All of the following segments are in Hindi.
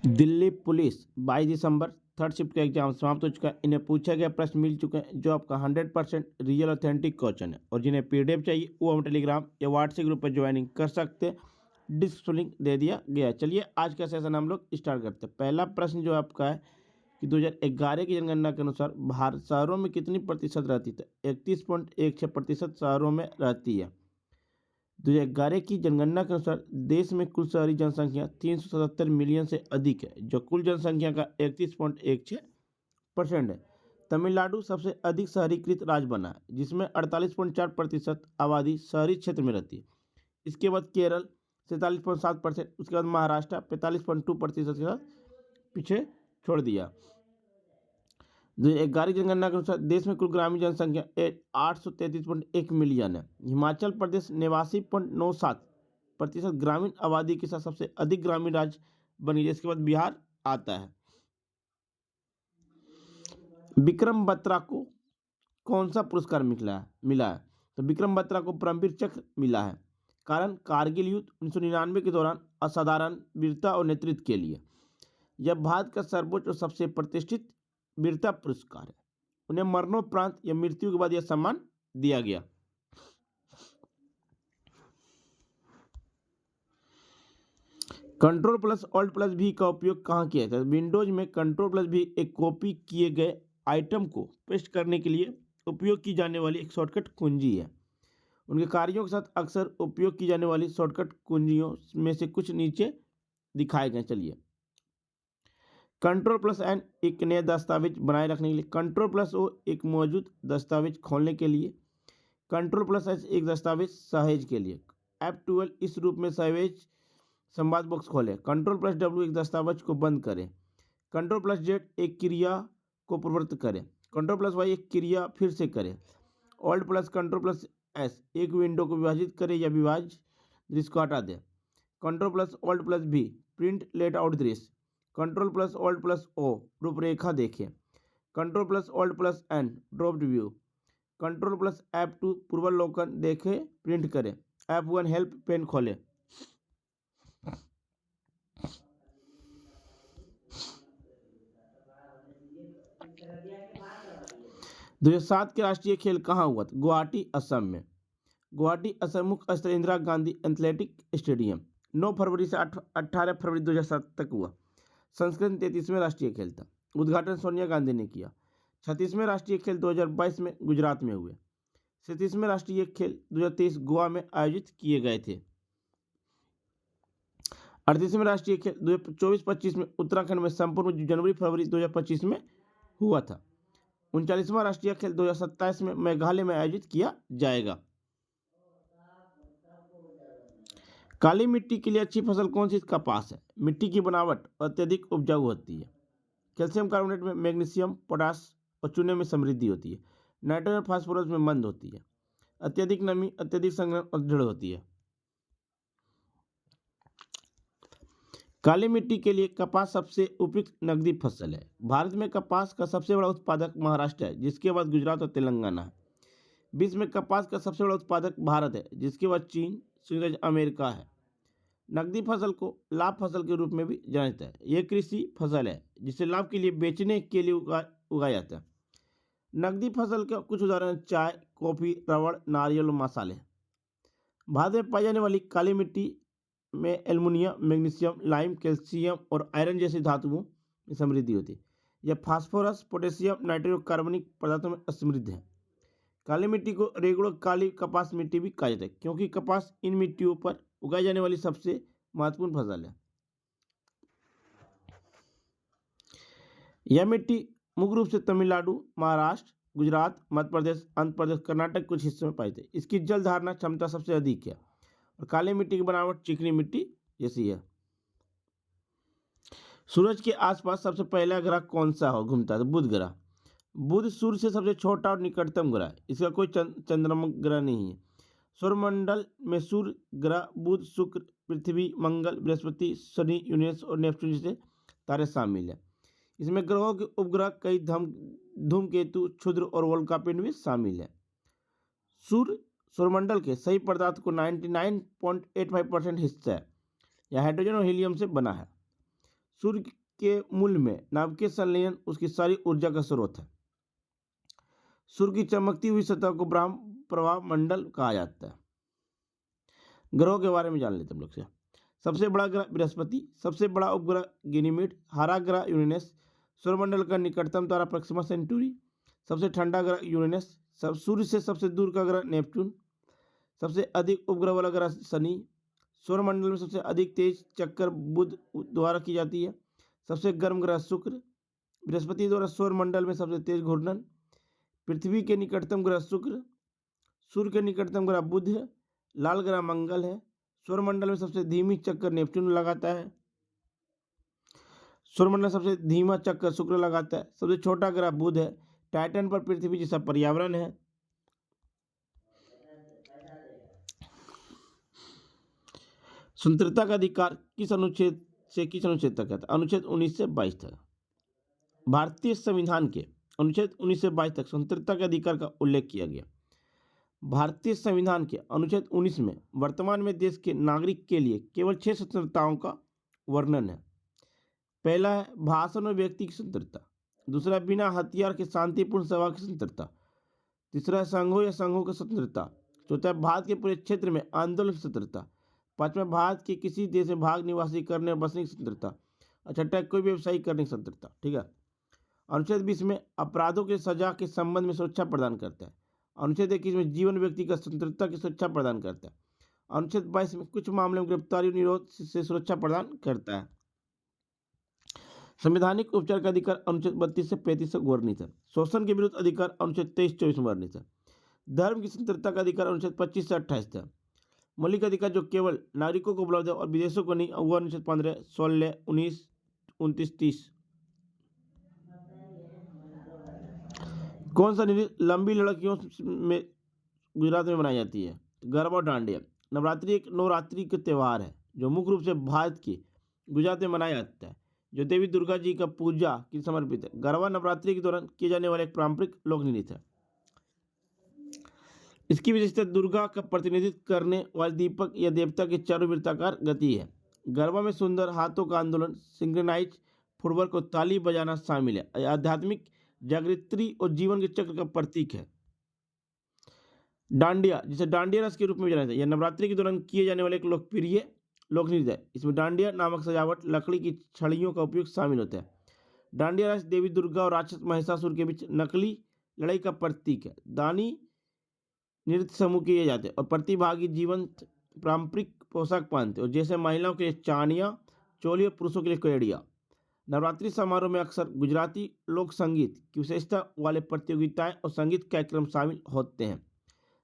दिल्ली पुलिस 22 दिसंबर थर्ड शिफ्ट का एग्जाम समाप्त हो चुका है। इन्हें पूछा गया प्रश्न मिल चुके हैं जो आपका 100% रियल ऑथेंटिक क्वेश्चन है। और जिन्हें पीडीएफ चाहिए वो हम टेलीग्राम या व्हाट्सएप ग्रुप पर ज्वाइनिंग कर सकते हैं। डिस्क्रिप्शन लिंक दे दिया गया है। चलिए आज का सेशन हम लोग स्टार्ट करते हैं। पहला प्रश्न जो आपका है कि 2011 की जनगणना के अनुसार भारत शहरों में कितनी प्रतिशत रहती है? 31.16% शहरों में रहती है। 2011 की जनगणना के अनुसार देश में कुल शहरी जनसंख्या 377 मिलियन से अधिक है, जो कुल जनसंख्या का 31.16% है। तमिलनाडु सबसे अधिक शहरीकृत राज्य बना है, जिसमें 48.4% आबादी शहरी क्षेत्र में रहती है। इसके बाद केरल 47.7%, उसके बाद महाराष्ट्र 45.2% के साथ पीछे छोड़ दिया। 2011 की जनगणना के अनुसार देश में कुल ग्रामीण जनसंख्या 833.1 मिलियन है। हिमाचल प्रदेश 89.97% ग्रामीण आबादी के साथ सबसे अधिक ग्रामीण राज्य बन गया। इसके बाद बिहार आता है। विक्रम बत्रा को कौन सा पुरस्कार मिला है? तो विक्रम बत्रा को परमवीर चक्र मिला है। कारण कारगिल युद्ध 1999 के दौरान असाधारण वीरता और नेतृत्व के लिए। यह भारत का सर्वोच्च और सबसे प्रतिष्ठित वीरता पुरस्कार है। उन्हें मरणोपरांत या मृत्यु के बाद यह सम्मान दिया गया। कंट्रोल प्लस ऑल्ट प्लस भी का उपयोग कहाँ किया जाता है? विंडोज में कंट्रोल प्लस भी एक कॉपी किए गए आइटम को पेस्ट करने के लिए उपयोग की जाने वाली एक शॉर्टकट कुंजी है। उनके कार्यों के साथ अक्सर उपयोग की जाने वाली शॉर्टकट कुंजियों में से कुछ नीचे दिखाए गए। चलिए, कंट्रोल प्लस एन एक नया दस्तावेज बनाए रखने के लिए, कंट्रोल प्लस ओ एक मौजूद दस्तावेज खोलने के लिए, कंट्रोल प्लस एच एक दस्तावेज सहेज के लिए। F12 इस रूप में सहेज संवाद बॉक्स खोलें। कंट्रोल प्लस डब्ल्यू एक दस्तावेज को बंद करें। कंट्रोल प्लस जेड एक क्रिया को प्रवृत्त करें। कंट्रोल प्लस वाई एक क्रिया फिर से करें। Alt plus control plus S एक विंडो को विभाजित करें या विभाज्य दृश्य को हटा दें। Control plus alt plus P print layout दृश्य। Control plus alt plus O रूपरेखा देखें। Control plus alt plus N draft view. Control plus F2 पूर्वावलोकन देखें प्रिंट करें। F1 हेल्प पेन खोलें। 2007 के राष्ट्रीय खेल कहाँ हुआ था? गुवाहाटी असम में। गुवाहाटी असम मुख्य स्थल इंदिरा गांधी एथलेटिक स्टेडियम 9 फरवरी से 18 फरवरी 2007 तक हुआ। संस्कृत 33वें राष्ट्रीय खेल था। उद्घाटन सोनिया गांधी ने किया। 36वें राष्ट्रीय खेल 2022 में गुजरात में हुए। 37वें राष्ट्रीय खेल 2023 गोवा में आयोजित किए गए थे। 38वें राष्ट्रीय खेल 2024-25 में उत्तराखंड में संपूर्ण जनवरी फरवरी 2025 में हुआ था। 39वां राष्ट्रीय खेल 2027 में मेघालय में आयोजित किया जाएगा। काली मिट्टी के लिए अच्छी फसल कौन सी? कपास है। मिट्टी की बनावट अत्यधिक उपजाऊ होती है। कैल्शियम कार्बोनेट में मैग्नीशियम, पोटास और चूने में समृद्धि होती है। नाइट्रोजन फास्फोरस में मंद होती है। अत्यधिक नमी अत्यधिक संघनन और दृढ़ होती है। काली मिट्टी के लिए कपास सबसे उपयुक्त नकदी फसल है। भारत में कपास का सबसे बड़ा उत्पादक महाराष्ट्र है, जिसके बाद गुजरात और तेलंगाना है। विश्व में कपास का सबसे बड़ा उत्पादक भारत है, जिसके बाद चीन, संयुक्त राज्य अमेरिका है। नकदी फसल को लाभ फसल के रूप में भी जाना जाता है। यह कृषि फसल है जिसे लाभ के लिए बेचने के लिए उगाया जाता है। नकदी फसल के कुछ उदाहरण चाय, कॉफी, रबड़, नारियल और मसाले। भारत में पाई जाने वाली काली मिट्टी में एल्युमिनियम, मैग्नीशियम, लाइम, कैल्शियम और आयरन जैसी धातुओं में समृद्धि होती है। यह फास्फोरस, पोटेशियम, नाइट्रोजन कार्बनिक पदार्थों में असमृद्ध है। काली मिट्टी को रेगुलर काली कपास मिट्टी भी कहा जाता है, क्योंकि कपास इन मिट्टियों पर उगाई जाने वाली सबसे महत्वपूर्ण फसल है। यह मिट्टी मुख्य रूप से तमिलनाडु, महाराष्ट्र, गुजरात, मध्य प्रदेश, आंध्र प्रदेश, कर्नाटक कुछ हिस्सों में पाई जाती है। इसकी जल धारणा क्षमता सबसे अधिक है और काली मिट्टी की बनावट चिकनी मिट्टी जैसी है। सूरज के आसपास सबसे पहला ग्रह कौन सा हो घूमता है? तो बुध ग्रह। बुध सूर्य से सबसे छोटा और निकटतम ग्रह है। इसका कोई चंद्रमा ग्रह नहीं है। सौरमंडल में सूर्य ग्रह, बुध, शुक्र, पृथ्वी, मंगल, बृहस्पति, शनि, यूरेनस और नेपच्यून जैसे तारे शामिल है। इसमें ग्रहों के उपग्रह, कई धूमकेतु, क्षुद्र और उल्कापिंड भी शामिल है। सूर्य सौरमंडल के सही पदार्थ को 99.85% हिस्सा है। यह हाइड्रोजन और हीलियम से बना है। सूर्य के मूल में नाभिकीय संलयन उसकी सारी ऊर्जा का स्रोत है। सूर्य की चमकती हुई सतह को ब्रह्म प्रवाह मंडल कहा जाता है। ग्रहों के बारे में जान लेते हम लोग से। सबसे बड़ा ग्रह बृहस्पति, सबसे बड़ा उपग्रह गैनीमेड, हरा ग्रह यूरेनस, सौरमंडल का निकटतम तारा प्रोक्सिमा सेंटूरी, सबसे ठंडा ग्रह यूरेनस, सब सूर्य से सबसे दूर का ग्रह नेपच्यून, सबसे अधिक उपग्रह वाला ग्रह शनि, सौरमंडल में सबसे अधिक तेज चक्कर बुध द्वारा की जाती है, सबसे गर्म ग्रह शुक्र, बृहस्पति द्वारा सौरमंडल में सबसे तेज घूर्णन, पृथ्वी के निकटतम ग्रह शुक्र, सूर्य के निकटतम ग्रह बुध है, लाल ग्रह मंगल है, सौरमंडल में सबसे धीमी चक्कर नेपच्यून लगाता है, सौरमंडल सबसे धीमा चक्कर शुक्र लगाता है, सबसे छोटा ग्रह बुध है, टाइटन पर पृथ्वी जैसा पर्यावरण है। स्वतंत्रता का अधिकार किस अनुच्छेद से किस अनुच्छेद तक है? अनुच्छेद 19 से 22 तक। भारतीय संविधान के अनुच्छेद 19 से 22 तक स्वतंत्रता के अधिकार का उल्लेख किया गया। भारतीय संविधान के अनुच्छेद 19 में वर्तमान में देश के नागरिक के लिए केवल 6 स्वतंत्रताओं का वर्णन है। पहला है भाषण और व्यक्ति की स्वतंत्रता, दूसरा बिना हथियार के शांतिपूर्ण सभा की स्वतंत्रता, तीसरा संघों या संघों की स्वतंत्रता, चौथा भारत के पूरे क्षेत्र में आंदोलन की स्वतंत्रता, पांचवा भारत के किसी देश में भाग निवासी करने और बसने की स्वतंत्रता, और छठा कोई व्यवसाय करने की स्वतंत्रता। ठीक है। अनुच्छेद 20 में अपराधों के सजा के संबंध में सुरक्षा प्रदान करता है। अनुच्छेद 21 में जीवन व्यक्ति का स्वतंत्रता की सुरक्षा प्रदान करता है। अनुच्छेद 22 में कुछ मामलों में गिरफ्तारी निरोध से सुरक्षा प्रदान करता है। संवैधानिक उपचार का अधिकार अनुच्छेद 32 से 35 तक वर्णित है। शोषण के विरुद्ध अधिकार अनुच्छेद 23-24 में वर्णित है। धर्म की स्वतंत्रता का अधिकार अनुच्छेद 25 से 28 है। मौलिक अधिकार जो केवल नागरिकों को उपलब्ध है और विदेशों को नहीं, वो अनुच्छेद 15, 16, 19, 29, 30। कौन सा लंबी लड़कियों में गुजरात में मनाई जाती है? गरबा और डांडिया। नवरात्रि एक नवरात्रि के त्यौहार है जो मुख्य रूप से भारत की गुजरात में मनाया जाता है, जो देवी दुर्गा जी का पूजा के समर्पित है। गरबा नवरात्रि के दौरान किए जाने वाले एक पारंपरिक लोक नृत्य है। इसकी विशेषता दुर्गा का प्रतिनिधित्व करने वाले दीपक या देवता की चारों वृत्ताकार गति है। गरबा में सुंदर हाथों का आंदोलन, सिंक्रोनाइज फुटवर्क और ताली बजाना शामिल है। आध्यात्मिक जागृति और जीवन के चक्र का प्रतीक है। डांडिया, जिसे डांडिया रस के रूप में जाना जाता है, यह नवरात्रि के दौरान किए जाने वाले एक लोकप्रिय लोक नृत्य है। इसमें डांडिया नामक सजावट, लकड़ी की छड़ियों का उपयोग शामिल होता है। डांडिया रस देवी दुर्गा और राक्षस महिषासुर के बीच नकली लड़ाई का प्रतीक है। दानी नृत्य समूह किए जाते हैं और प्रतिभागी जीवंत पारंपरिक पोशाक पहनते हैं, और जैसे महिलाओं के लिए चानिया चोली और पुरुषों के लिए केडिया। नवरात्रि समारोह में अक्सर गुजराती लोक संगीत की विशेषता वाले प्रतियोगिताएं और संगीत कार्यक्रम शामिल होते हैं।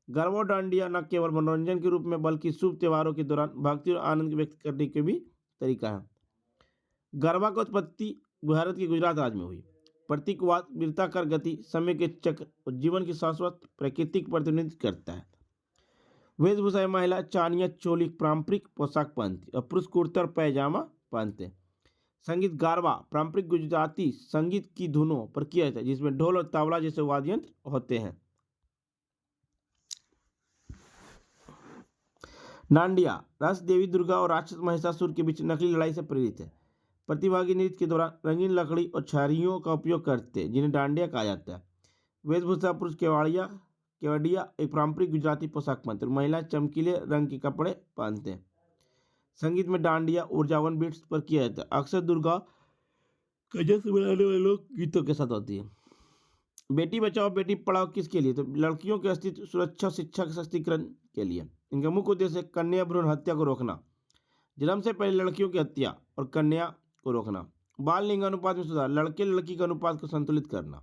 गरबा और डांडिया न केवल मनोरंजन के रूप में बल्कि शुभ त्योहारों के दौरान भक्ति और आनंद व्यक्त करने के भी तरीका है। गरबा की उत्पत्ति भारत के गुजरात राज्य में हुई। प्रतीकवाद, वृत्ताकार गति, समय के चक्र और जीवन की शाश्वत प्रकृति का प्रतिनिधित्व करता है। वेशभूषा महिला चानिया चोली पारंपरिक पोशाक पहनती और पुरुष कुर्ता और पैजामा पहनते हैं। संगीत गरबा पारंपरिक गुजराती संगीत की धुनों पर किया जाता है, जिसमें ढोल और तबला जैसे वाद्य यंत्र होते हैं। डांडिया रस देवी दुर्गा और राक्षस महिषासुर के बीच नकली लड़ाई से प्रेरित है। प्रतिभागी नृत्य के दौरान रंगीन लकड़ी और छड़ियों का उपयोग करते हैं, जिन्हें डांडिया कहा जाता है। वेशभूषा पुरुष केवड़िया एक पारंपरिक गुजराती पोशाक पहनते हैं, महिला चमकीले रंग के कपड़े पहनते हैं। संगीत में डांडिया ऊर्जावान बीट्स पर किया जाता है, अक्सर दुर्गा का जश्न मनाने वाले लोग गीतों के साथ होती है। बेटी बचाओ बेटी पढ़ाओ किसके लिए? तो लड़कियों के अस्तित्व, सुरक्षा, शिक्षा के सशक्तिकरण के लिए। इनका मुख्य उद्देश्य कन्या भ्रूण हत्या को रोकना, जन्म से पहले लड़कियों की हत्या और कन्या को रोकना, बाल लिंग अनुपात में सुधार, लड़के लड़की के अनुपात को संतुलित करना,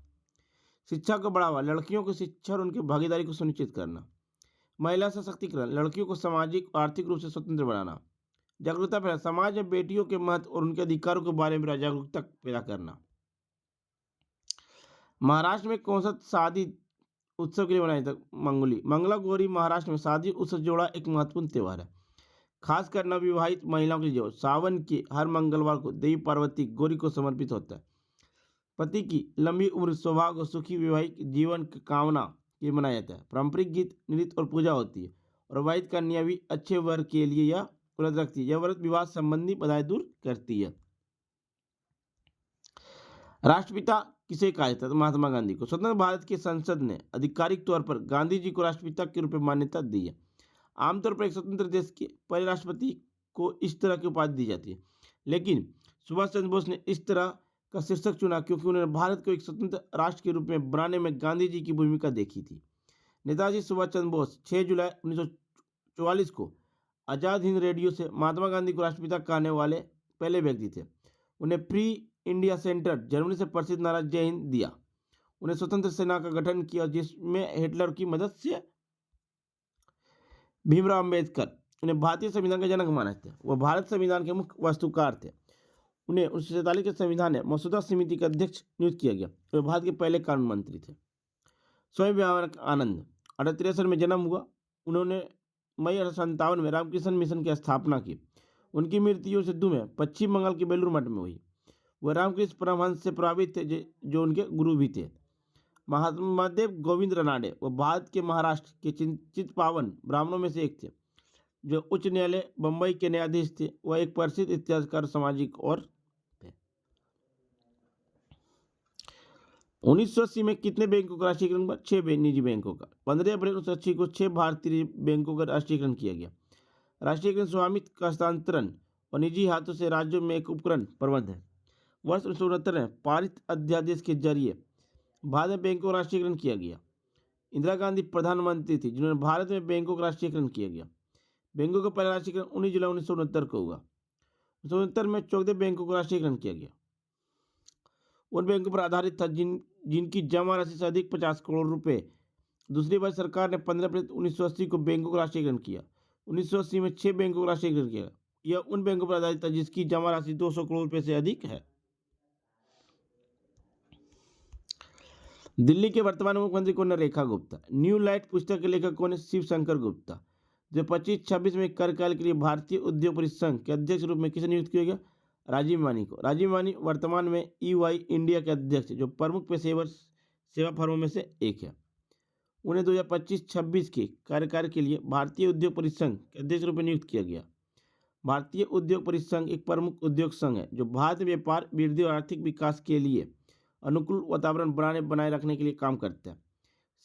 शिक्षा को बढ़ावा, लड़कियों की शिक्षा और उनकी भागीदारी को सुनिश्चित करना, महिला सशक्तिकरण, लड़कियों को सामाजिक और आर्थिक रूप से स्वतंत्र बनाना, जागरूकता फैलाना, समाज में बेटियों के महत्व और उनके अधिकारों के बारे में जागरूकता पैदा करना। महाराष्ट्र में कौन सा शादी उत्सव के लिए मनाया जाता है? मंगोली। मंगला गौरी महाराष्ट्र में शादी उत्सव जोड़ा एक महत्वपूर्ण त्यौहार है, खासकर नवविवाहित महिलाओं के लिए। सावन के हर मंगलवार को देवी पार्वती गौरी को समर्पित होता है। पति की लंबी उम्र, सौभाग्य और सुखी वैवाहिक जीवन की कामना के लिए मनाया जाता है। पारंपरिक गीत, नृत्य और पूजा होती है, और वैवाहित कन्या भी अच्छे वर के लिए यह व्रत रखती है। यह व्रत विवाह संबंधी बाधाएं दूर करती है। राष्ट्रपिता किसे कहा जाता है? तो महात्मा गांधी को। स्वतंत्र भारत की संसद ने आधिकारिक तौर पर गांधी जी को राष्ट्रपिता के रूप में मान्यता दी है। आमतौर पर एक स्वतंत्र देश के पहले राष्ट्रपति को इस तरह की उपाधि दी जाती है, लेकिन सुभाष चंद्र बोस ने इस तरह का शीर्षक चुना क्योंकि उन्होंने भारत को एक स्वतंत्र राष्ट्र के रूप में बनाने में गांधी जी की भूमिका देखी थी। नेताजी सुभाष चंद्र बोस 6 जुलाई 1944 को आजाद हिंद रेडियो से महात्मा गांधी को राष्ट्रपिता कहने वाले पहले व्यक्ति थे। उन्हें फ्री इंडिया सेंटर जर्मनी से प्रसिद्ध नारा जय हिंद दिया। उन्हें स्वतंत्र सेना का गठन किया जिसमें हिटलर की मदद से भीमराव अंबेडकर उन्हें भारतीय संविधान का जनक मानते थे। वह भारत संविधान के मुख्य वास्तुकार थे। उन्हें 1947 के संविधान में मसौदा समिति का अध्यक्ष नियुक्त किया गया। वे भारत के पहले कानून मंत्री थे। स्वामी विवेकानंद 1863 में जन्म हुआ। उन्होंने मई 1857 में रामकृष्ण मिशन की स्थापना की। उनकी मृत्यु सिद्धू में पश्चिम बंगाल के बेलूर मठ में हुई। वह रामकृष्ण परमहंस से प्रभावित थे जो उनके गुरु भी थे। महात्मा देव गोविंद रनाडे वह भारत के महाराष्ट्र के चिंतित पावन ब्राह्मणों में से एक थे जो उच्च न्यायालय बंबई के न्यायाधीश थे। वह एक प्रसिद्ध इतिहासकार सामाजिक और थे। 1980 में कितने बैंकों का राष्ट्रीयकरण हुआ? 6 निजी बैंकों का। 15 अप्रैल 1980 को 6 भारतीय बैंकों का राष्ट्रीयकरण किया गया। राष्ट्रीयकरण स्वामित्व का हस्तांतरण और निजी हाथों से राज्यों में एक उपकरण प्रबंध है। वर्ष 1969 में पारित अध्यादेश के जरिए भारत में बैंकों का राष्ट्रीयकरण किया गया। इंदिरा गांधी प्रधानमंत्री थी जिन्होंने भारत में बैंकों का राष्ट्रीयकरण किया गया। बैंकों का पहला राष्ट्रीयकरण 19 जुलाई 1969 को हुआ। 1969 में 14 बैंकों का राष्ट्रीयकरण किया गया। उन बैंकों पर आधारित था जिनकी जमा राशि से अधिक 50 करोड़ रुपए। दूसरी बार सरकार ने 15 अप्रैल 1980 को बैंकों का राष्ट्रीयकरण किया। 1980 में 6 बैंकों का राष्ट्रीयकरण किया। यह उन बैंकों पर आधारित था जिसकी जमा राशि 200 करोड़ रुपए से अधिक है। दिल्ली के वर्तमान मुख्यमंत्री कौन है? रेखा गुप्ता। न्यू लाइट पुस्तक के लेखक कौन है? शिव शंकर गुप्ता। जो 25-26 में कार्यकाल के लिए भारतीय उद्योग परिसंघ के अध्यक्ष रूप में किसे नियुक्त किया गया? राजीव मानी को। राजीव मानी वर्तमान में EY इंडिया के अध्यक्ष जो प्रमुख पेशेवर सेवा फर्मों में से एक है। उन्हें 2025-26 के कार्यकाल के लिए भारतीय उद्योग परिसंघ के अध्यक्ष रूप में नियुक्त किया गया। भारतीय उद्योग परिसंघ एक प्रमुख उद्योग संघ है जो भारत में व्यापार वृद्धि और आर्थिक विकास के लिए अनुकूल वातावरण बनाए रखने के लिए काम करता है।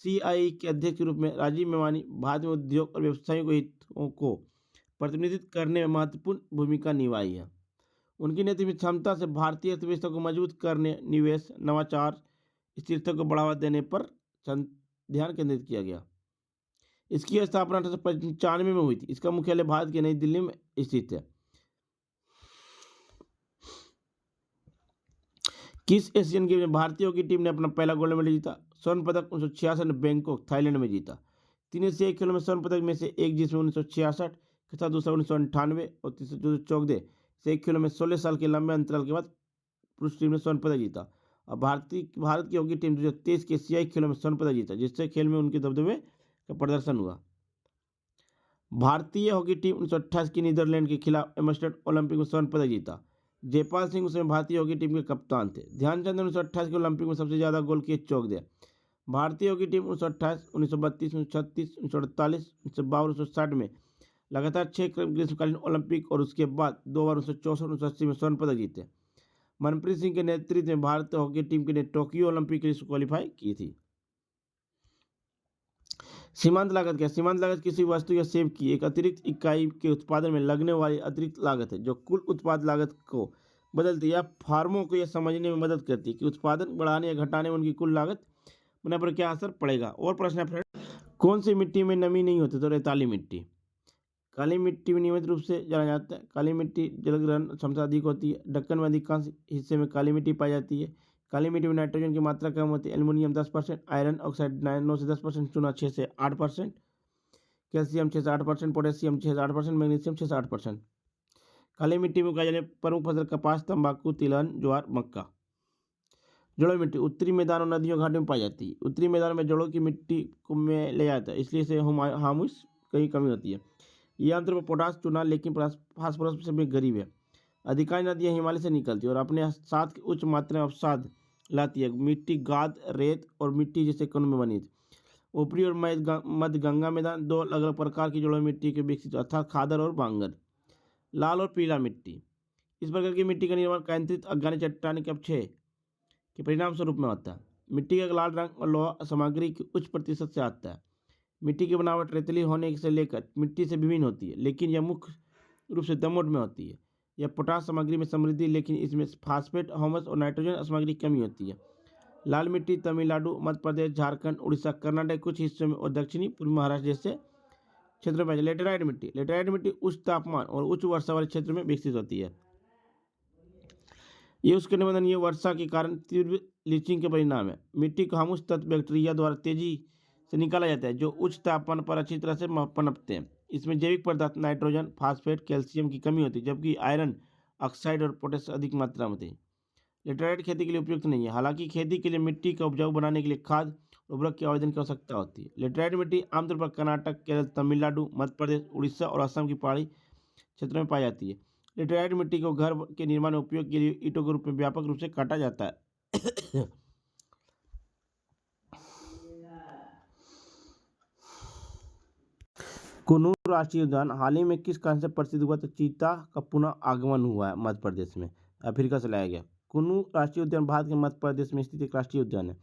CII के अध्यक्ष के रूप में राजीव मेवानी भारत में उद्योग और व्यवसायों के हितों को प्रतिनिधित्व करने में महत्वपूर्ण भूमिका निभाई है। उनकी नेतृत्व क्षमता से भारतीय अर्थव्यवस्था को मजबूत करने, निवेश, नवाचार, स्थिरता को बढ़ावा देने पर ध्यान केंद्रित किया गया। इसकी स्थापना 1895 में हुई थी। इसका मुख्यालय भारत के नई दिल्ली में स्थित है। किस एशियन गेम में भारतीय हॉकी टीम ने अपना पहला गोल्ड मेडल जीता? स्वर्ण पदक 1966 में बैंकॉक थाईलैंड में जीता। 3 एशियाई खेलों में स्वर्ण पदक में से एक जिसमें 1966 के साथ दूसरा 1998 और तीसरा चौथे से एक खेलों में 16 साल के लंबे अंतराल के बाद पुरुष टीम ने स्वर्ण पदक जीता। और भारत की हॉकी टीम 2023 के एशियाई खेलों में स्वर्ण पदक जीता जिससे खेल में उनके दबदबे का प्रदर्शन हुआ। भारतीय हॉकी टीम 1928 की नीदरलैंड के खिलाफ एम्स्टर्डम ओलंपिक में स्वर्ण पदक जीता। जयपाल सिंह उस समय भारतीय हॉकी टीम के कप्तान थे। ध्यानचंद 1928 के ओलंपिक में सबसे ज्यादा गोल किए चौक दिया। भारतीय हॉकी टीम 1928, 1932, 1936, 1948, 1952, 1960 में लगातार 6 ग्रीष्मकालीन ओलंपिक और उसके बाद 2 बार 1964, 1980 में स्वर्ण पदक जीते। मनप्रीत सिंह के नेतृत्व में भारतीय हॉकी टीम ने टोक्यो ओलंपिक के लिए क्वालिफाई की थी। सीमांत लागत क्या? सीमांत लागत किसी वस्तु या सेवा की एक अतिरिक्त इकाई के उत्पादन में लगने वाली अतिरिक्त लागत है जो कुल उत्पाद लागत को बदलती है या फर्मों को यह समझने में मदद करती है कि उत्पादन बढ़ाने या घटाने में उनकी कुल लागत बनाने पर क्या असर पड़ेगा। और प्रश्न है फ्रेंड, कौन सी मिट्टी में नमी नहीं होती? तो रेताली मिट्टी। काली मिट्टी में नियमित रूप से जाना जाता है। काली मिट्टी जलग्रहण क्षमता अधिक होती है। दक्कन में अधिकांश हिस्से में काली मिट्टी पाई जाती है। काली मिट्टी में नाइट्रोजन की मात्रा कम होती है। एल्युमिनियम 10%, आयरन ऑक्साइड 9 से 10%, चूना 6 से 8%, कैल्शियम 6 से 8%, पोटेशियम 6 से 8%, मैग्नीशियम 6 से 8%। काली मिट्टी में उगाई जाने प्रमुख फसल कपास, तंबाकू, तिलहन, ज्वार, मक्का। जलोढ़ मिट्टी उत्तरी मैदान और नदियों घाटों में पाई जाती है। उत्तरी मैदान में जड़ों की मिट्टी को में ले जाता है इसलिए इसे हामुस कहीं कमी होती है। यह आमतौर पर पोटास, चूना, लेकिन फास्फोरस से भी गरीब है। अधिकांश नदियाँ हिमालय से निकलती है और अपने साथ की उच्च मात्रा में अवसाद लाती है। मिट्टी गाद, रेत और मिट्टी जैसे कणों में बनी थी। ऊपरी और मध्य गंगा मैदान 2 अलग अलग प्रकार की जलोढ़ मिट्टी के विकसित अर्थात खादर और बांगर। लाल और पीला मिट्टी। इस प्रकार की मिट्टी का निर्माण कैंत्रित अफगानी चट्टानी के अपक्षय के परिणाम स्वरूप में होता है। मिट्टी का लाल रंग और लोहा सामग्री की उच्च प्रतिशत से आता है। मिट्टी की बनावट रेतीली होने से लेकर मिट्टी से विभिन्न होती है, लेकिन यह मुख्य रूप से दोमट में होती है। यह पोटाश सामग्री में समृद्धि, लेकिन इसमें फास्फेट, ह्यूमस और नाइट्रोजन सामग्री की कमी होती है। लाल मिट्टी तमिलनाडु, मध्य प्रदेश, झारखंड, उड़ीसा, कर्नाटक कुछ हिस्सों में और दक्षिणी पूर्व महाराष्ट्र जैसे क्षेत्रों में। लेटेराइट मिट्टी उच्च तापमान और उच्च वर्षा वाले क्षेत्र में विकसित होती है। ये उसके निबंधन ये वर्षा के कारण तीव्र लीचिंग के परिणाम है। मिट्टी को ह्यूमस तत्व बैक्टीरिया द्वारा तेजी से निकाला जाता है, जो उच्च तापमान पर अच्छी तरह से पनपते हैं। इसमें जैविक पदार्थ नाइट्रोजन, फास्फेट, कैल्शियम की कमी होती है, जबकि आयरन ऑक्साइड और पोटेशियम अधिक मात्रा में होती है। लेटेराइट खेती के लिए उपयुक्त नहीं है। हालांकि खेती के लिए मिट्टी का उपजाऊ बनाने के लिए खाद उर्वरक के आवेदन की आवश्यकता होती है। लेटेराइट मिट्टी आमतौर पर कर्नाटक, केरल, तमिलनाडु, मध्य प्रदेश, उड़ीसा और असम की पहाड़ी क्षेत्रों में पाई जाती है। लेटेराइट मिट्टी को घर के निर्माण में उपयोग के लिए ईंटों के रूप में व्यापक रूप से काटा जाता है। कुन्नूर राष्ट्रीय उद्यान हाल ही में किस कारण से प्रसिद्ध हुआ? तो चीता का पुनः आगमन हुआ है मध्य प्रदेश में, अफ्रीका से लाया गया। कुन्नूर राष्ट्रीय उद्यान भारत के मध्य प्रदेश में स्थित एक राष्ट्रीय उद्यान है।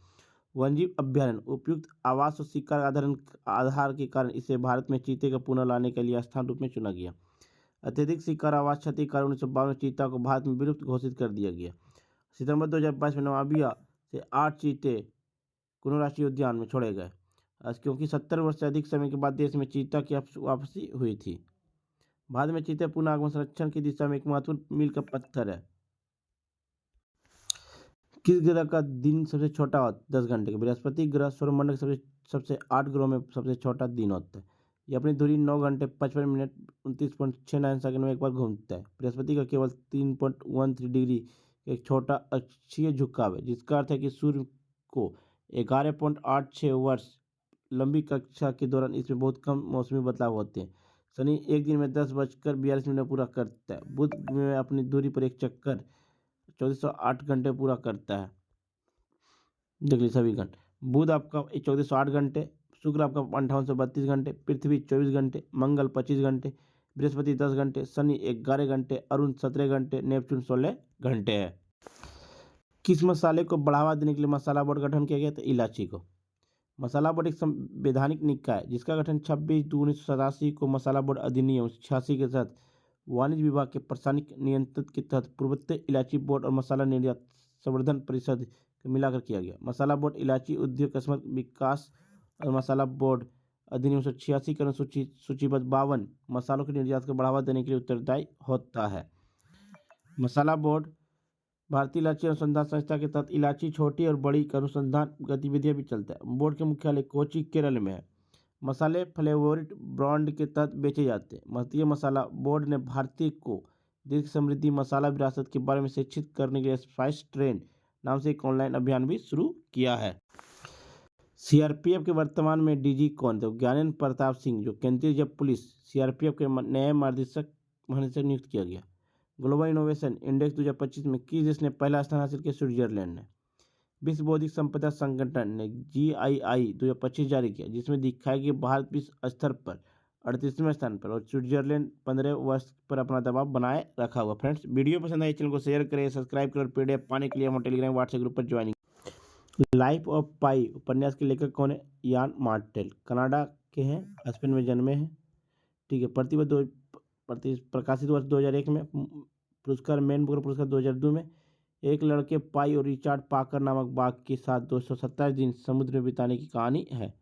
वन्यजीव अभ्यारण्य उपयुक्त आवास और शिकार आधार के कारण इसे भारत में चीते का पुनः लाने के लिए स्थान रूप में चुना गया। अत्यधिक शिकार आवास क्षति के कारण 1952 में चीता को भारत में विलुप्त घोषित कर दिया गया। सितंबर 2022 में नामीबिया से 8 चीते कुन्नूर राष्ट्रीय उद्यान में छोड़े गए, क्योंकि 70 वर्ष से अधिक समय के बाद देश में चीता की वापसी हुई थी। भारत में चीते पुनः आगमन संरक्षण की दिशा में एक महत्वपूर्ण मील का पत्थर है। किस ग्रह का दिन सबसे छोटा होता है? 10 घंटे का। बृहस्पति ग्रह सौरमंडल के सबसे 8 ग्रहों में सबसे छोटा दिन होता है। ये अपनी दूरी 9 घंटे 55 मिनट 29.69 सेकंड में एक बार घूमता है। बृहस्पति का केवल 3.13 डिग्री एक छोटा अक्षीय झुकाव है, जिसका अर्थ है कि सूर्य को 11.86 वर्ष लंबी कक्षा के दौरान इसमें बहुत कम मौसमी बदलाव होते हैं। शनि एक दिन में 10:42 में पूरा करता है। बुध में अपनी दूरी पर एक चक्कर 1408 घंटे पूरा करता है। देख लीजिए सभी घंटे। बुध आपका 1408 घंटे, शुक्र आपका 5832 घंटे, पृथ्वी 24 घंटे, मंगल 25 घंटे, बृहस्पति 10 घंटे, शनि 11 घंटे, अरुण 17 घंटे, नेपच्यून 16 घंटे है। किस मसाले को बढ़ावा देने के लिए मसाला बोर्ड गठन किया गया? तो इलायची को। मसाला बोर्ड एक संवैधानिक निकाय है, जिसका गठन 26/2/1987 को मसाला बोर्ड अधिनियम 86 के तहत वाणिज्य विभाग के प्रशासनिक नियंत्रण के तहत पूर्वोत्तर इलायची बोर्ड और मसाला निर्यात संवर्धन परिषद को मिलाकर किया गया। मसाला बोर्ड इलायची उद्योग का समग्र विकास और मसाला बोर्ड अधिनियम 1986 के अनुसूचित सूचीबद्ध 52 मसालों के निर्यात को बढ़ावा देने के लिए उत्तरदायी होता है। मसाला बोर्ड भारतीय इलायची अनुसंधान संस्था के तहत इलायची छोटी और बड़ी अनुसंधान गतिविधियां भी चलता है। बोर्ड के मुख्यालय कोची, केरल में है। मसाले फ्लेवोराइट ब्रांड के तहत बेचे जाते हैं। भारतीय मसाला बोर्ड ने भारतीय को देश की समृद्धि मसाला विरासत के बारे में शिक्षित करने के लिए स्पाइस ट्रेन नाम से एक ऑनलाइन अभियान भी शुरू किया है। सीआरपीएफ के वर्तमान में डीजी कौन थे? ज्ञानेंद्र प्रताप सिंह, जो केंद्रीय रिजर्व पुलिस सीआरपीएफ के नए महानिदेशक नियुक्त किया गया। ग्लोबल इनोवेशन इंडेक्स 2025 में किस देश ने पहला स्थान हासिल किया? स्विट्जरलैंड ने। विश्व बौद्धिक संपदा संगठन ने GII 2025 जारी किया, जिसमें दिखाया कि भारत विश्व स्तर पर 38वें स्थान पर और स्विट्जरलैंड 15 वर्ष पर अपना दबाव बनाए रखा हुआ। फ्रेंड्स, वीडियो पसंद आए चैनल को शेयर करें, सब्सक्राइब करें और PDF पाने के लिए हमारे टेलीग्राम व्हाट्सएप ग्रुप पर ज्वाइन। लाइफ ऑफ पाई उपन्यास के लेखक कौन है? यान मार्टेल, कनाडा के हैं, स्पेन में जन्मे हैं। ठीक है। प्रकाशित वर्ष 2001 में। पुरस्कार मैन बुकर पुरस्कार 2002 में। एक लड़के पाई और रिचार्ड पाकर नामक बाघ के साथ 227 दिन समुद्र में बिताने की कहानी है।